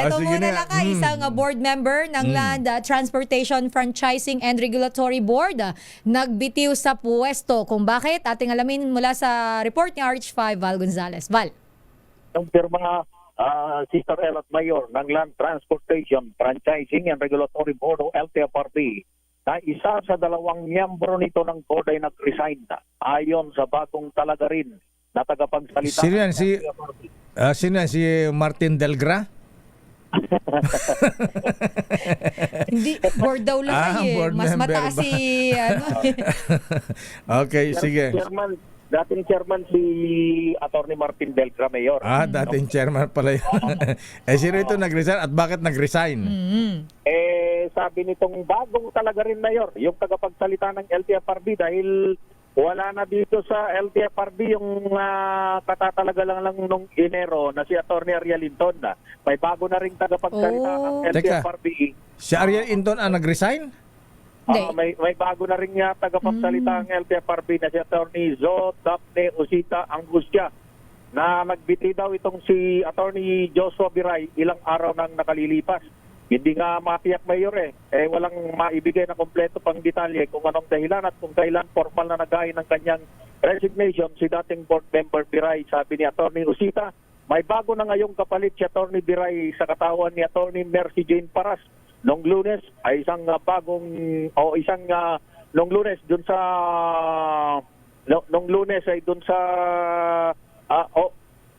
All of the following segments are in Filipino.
Ito sige muna na. lang isang board member ng Land Transportation Franchising and Regulatory Board nagbitiw sa puwesto. Kung bakit, ating alamin mula sa report ni RH5, Val Gonzalez. Val. Ang pirma Sister L at Mayor ng Land Transportation Franchising and Regulatory Board o LTFRB na isa sa dalawang miyembro nito ng board ay nag-resign na ayon sa bagong talagarin na tagapagsalita. Sino yan? ng LTFRB. Sino yan? Si Martin Delgra? Hindi, board daw lang board Mas member mataas ba? si Okay, sige. Dating chairman si Attorney Martin Delgra, Mayor. Dating chairman pala yun. Sino ito nag-resign at bakit nag-resign? Sabi nitong bagong talagarin, Mayor, yung tagapagsalita ng LTFRB dahil wala na dito sa LTFRB yung katatalaga lang nung Enero na si Attorney Ariel Linton na. May bago na ring tagapagsalita ng LTFRB. Si Ariel Inton ang nag-resign? May bago na rin nga tagapagsalita ang LTFRB na si Attorney Zo Daphne Usita Angustia na nagbiti daw itong si Attorney Joshua Biray ilang araw nang nakalilipas. Hindi nga matiyak, Mayor walang maibigay na kompleto pang detalye kung anong dahilan at kung kailan formal na naghain ng kanyang resignation si dating board member Biray. Sabi ni Attorney Usita, may bago na ngayong kapalit si Attorney Biray sa katawan ni Attorney Mercy Jane Paras. Nung Lunes ay isang nung Lunes dun sa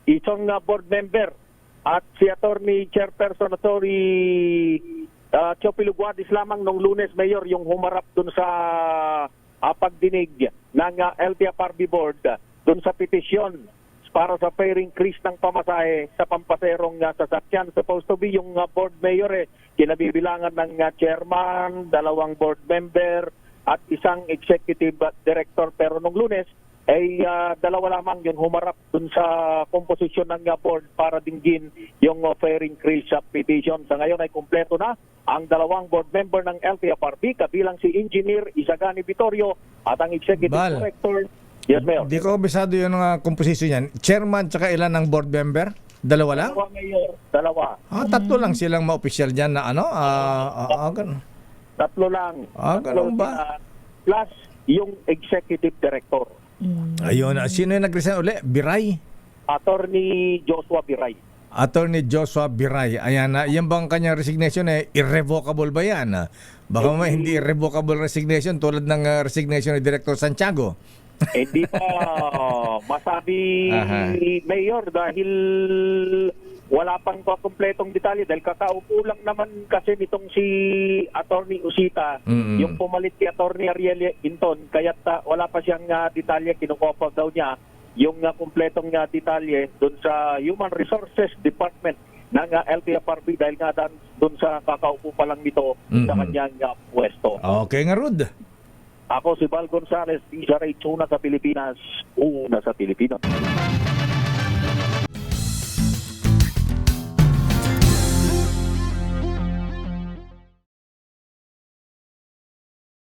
isang board member at si Attorney Chairperson Attorney Chopi Luguadis lamang nung Lunes, Mayor, yung humarap dun sa pagdinig ng LTFRB board dun sa petisyon para sa fair increase ng pamasahe sa pampaserong sasakyan. Supposed to be yung board mayor kinabibilangan ng chairman, dalawang board member at isang executive director. Pero nung Lunes ay dalawa lamang yung humarap dun sa komposisyon ng board para dinggin yung fair increase sa petition. Sa ngayon ay kumpleto na ang dalawang board member ng LTFRB kabilang si Engineer Isagani Vittorio at ang executive director. Yes, Mayor. Di ko obisado yung komposisyon yan. Chairman tsaka ilan ng board member? Dalawa lang? Dalawa, Mayor. Dalawa. Tatlo lang silang ma-official dyan na ganun. Tatlo lang. Ganun ba? Plus yung executive director. Ayun. Sino yung nag-resign uli? Biray? Attorney Joshua Biray. Attorney Joshua Biray. Ayan na. Yan bang kanyang resignation irrevocable ba yan? Baka hindi irrevocable resignation tulad ng resignation ni Director Santiago. Hindi pa masabi, Mayor, dahil wala pang kompletong detalye dahil kakaupo lang naman kasi nitong si Attorney Usita, yung pumalit si Attorney Ariel Inton, kaya't wala pa siyang detalye, kinukopa daw niya yung kompletong detalye dun sa Human Resources Department ng LTFRB dahil nga dun sa kakaupo pa lang nito sa kanyang pwesto. Okay nga, Rod. Ako si Val Gonzalez, Isa Ray Tuna sa Pilipinas, una sa Pilipino.